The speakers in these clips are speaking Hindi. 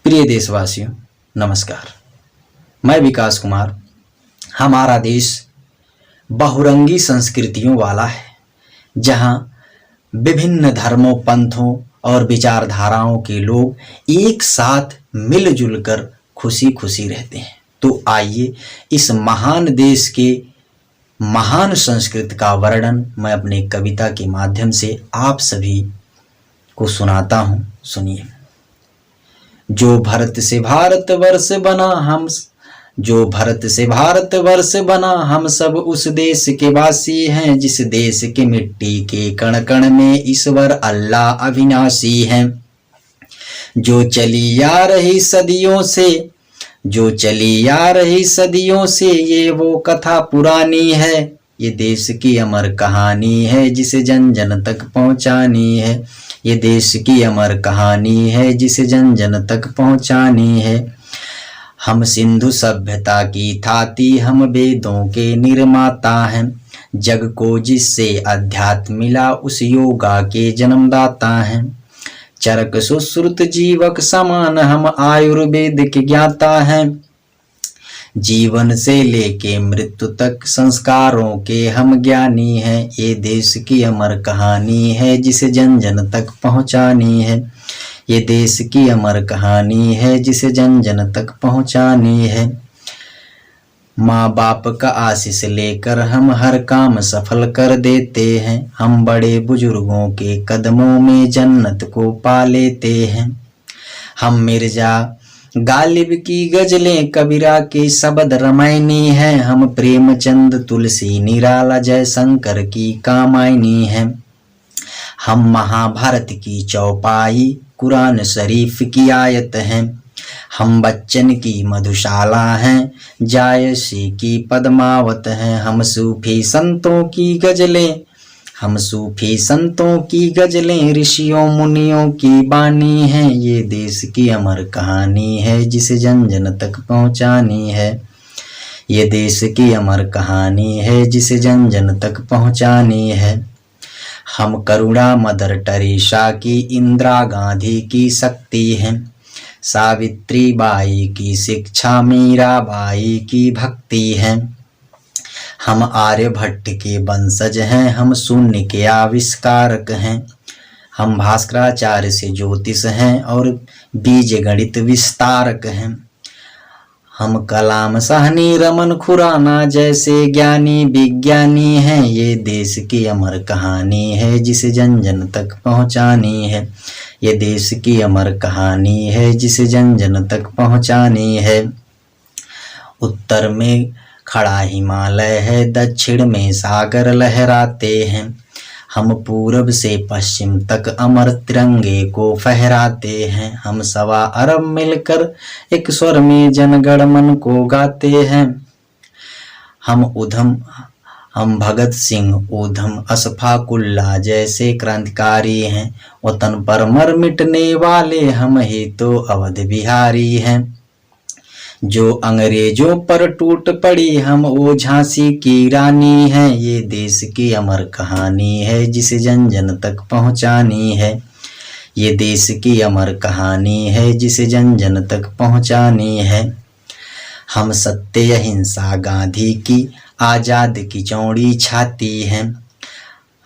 प्रिय देशवासियों, नमस्कार। मैं विकास कुमार। हमारा देश बहुरंगी संस्कृतियों वाला है, जहां विभिन्न धर्मों, पंथों और विचारधाराओं के लोग एक साथ मिलजुल कर खुशी खुशी रहते हैं। तो आइए इस महान देश के महान संस्कृति का वर्णन मैं अपने कविता के माध्यम से आप सभी को सुनाता हूँ। सुनिए। जो भारत से भारतवर्ष बना, हम सब उस देश के वासी हैं, जिस देश के मिट्टी के कण कण में ईश्वर अल्लाह अविनाशी हैं। जो चली आ रही सदियों से ये वो कथा पुरानी है। ये देश की अमर कहानी है, जिसे जन जन तक पहुंचानी है। ये देश की अमर कहानी है, जिसे जन जन तक पहुंचानी है। हम सिंधु सभ्यता की थाती, हम वेदों के निर्माता हैं। जग को जिससे अध्यात्म मिला, उस योगा के जन्मदाता हैं। चरक सुश्रुत जीवक समान, हम आयुर्वेद के ज्ञाता हैं। जीवन से लेके मृत्यु तक संस्कारों के हम ज्ञानी हैं। ये देश की अमर कहानी है, जिसे जन जन तक पहुंचानी है। ये देश की अमर कहानी है, जिसे जन जन तक पहुंचानी है। माँ बाप का आशीष लेकर हम हर काम सफल कर देते हैं। हम बड़े बुजुर्गों के कदमों में जन्नत को पा लेते हैं। हम मिर्जा गालिब की गजलें, कबीरा के शब्द रामायणी हैं। हम प्रेमचंद, तुलसी, निराला, जयशंकर की कामायनी हैं। हम महाभारत की चौपाई, कुरान शरीफ की आयत हैं। हम बच्चन की मधुशाला हैं, जायसी की पद्मावत हैं। हम सूफी संतों की गजलें ऋषियों मुनियों की बानी हैं। ये देश की अमर कहानी है, जिसे जन जन तक पहुंचानी है। ये देश की अमर कहानी है, जिसे जन जन तक पहुंचानी है। हम करुणा मदर टेरेसा की, इंदिरा गांधी की शक्ति हैं। सावित्री बाई की शिक्षा, मीराबाई की भक्ति है। हम आर्यभट्ट के वंशज हैं, हम शून्य के आविष्कारक हैं। हम भास्कराचार्य से ज्योतिष हैं और बीज गणित विस्तारक हैं। हम कलाम, साहनी, रमन खुराना जैसे ज्ञानी विज्ञानी हैं। ये देश की अमर कहानी है, जिसे जन जन तक पहुंचानी है। ये देश की अमर कहानी है, जिसे जन जन तक पहुंचानी है। उत्तर में खड़ा हिमालय है, दक्षिण में सागर लहराते हैं। हम पूरब से पश्चिम तक अमर तिरंगे को फहराते हैं। हम 1.25 अरब मिलकर एक स्वर में जनगण मन को गाते हैं। हम भगत सिंह, ऊधम, अशफाकुल्ला जैसे क्रांतिकारी हैं। वतन पर मर मिटने वाले हम ही तो अवध बिहारी हैं। जो अंग्रेजों पर टूट पड़ी, हम वो झांसी की रानी हैं। ये देश की अमर कहानी है, जिसे जन जन तक पहुंचानी है। ये देश की अमर कहानी है, जिसे जन जन तक पहुंचानी है। हम सत्य अहिंसा गांधी की, आजाद की चौड़ी छाती हैं।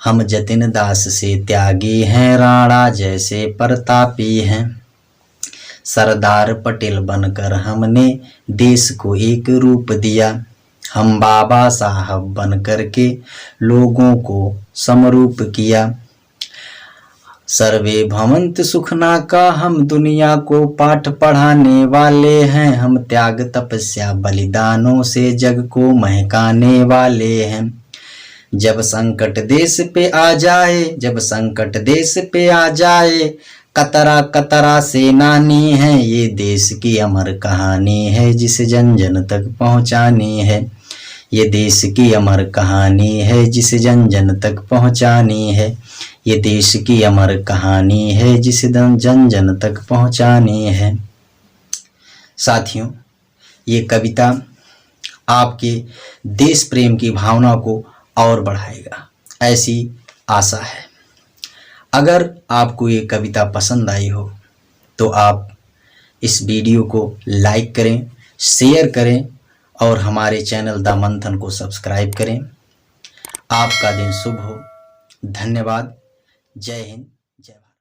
हम जतिन दास से त्यागी हैं, राणा जैसे प्रतापी हैं। सरदार पटेल बनकर हमने देश को एक रूप दिया। हम बाबा साहब बनकर के लोगों को समरूप किया। सर्वे भवन्तु सुखना का हम दुनिया को पाठ पढ़ाने वाले हैं। हम त्याग, तपस्या, बलिदानों से जग को महकाने वाले हैं। जब संकट देश पे आ जाए, कतरा कतरा सेनानी है। ये देश की अमर कहानी है, जिसे जन जन तक पहुंचानी है। ये देश की अमर कहानी है, जिसे जन जन तक पहुंचानी है। ये देश की अमर कहानी है, जिसे जन जन तक पहुंचानी है। साथियों, ये कविता आपके देश प्रेम की भावना को और बढ़ाएगा, ऐसी आशा है। अगर आपको ये कविता पसंद आई हो तो आप इस वीडियो को लाइक करें, शेयर करें और हमारे चैनल द मंथन को सब्सक्राइब करें। आपका दिन शुभ हो। धन्यवाद। जय हिंद।